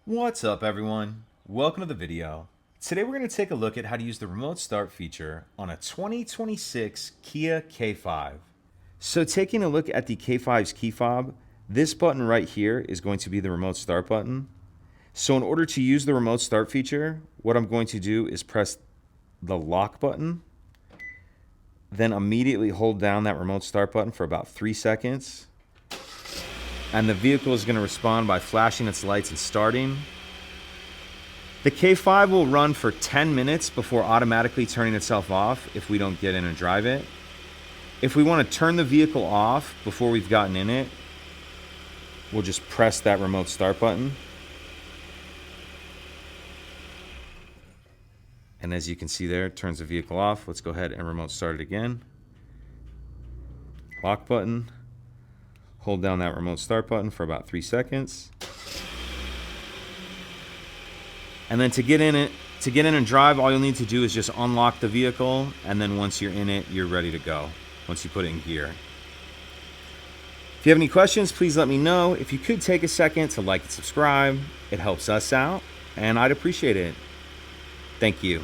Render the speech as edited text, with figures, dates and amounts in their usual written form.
What's up everyone? Welcome to the video. Today we're going to take a look at how to use the remote start feature on a 2026 Kia K5. So taking a look at the K5's key fob, this button right here is going to be the remote start button. So in order to use the remote start feature, what I'm going to do is press the lock button, then immediately hold down that remote start button for about 3 seconds. And the vehicle is going to respond by flashing its lights and starting. The K5 will run for 10 minutes before automatically turning itself off if we don't get in and drive it. If we want to turn the vehicle off before we've gotten in it, we'll just press that remote start button. And as you can see there, it turns the vehicle off. Let's go ahead and remote start it again. Lock button. Hold down that remote start button for about 3 seconds. And then to get in and drive, all you'll need to do is just unlock the vehicle, and then once you're in it, you're ready to go, once you put it in gear. If you have any questions, please let me know. If you could take a second to like and subscribe, it helps us out, and I'd appreciate it. Thank you.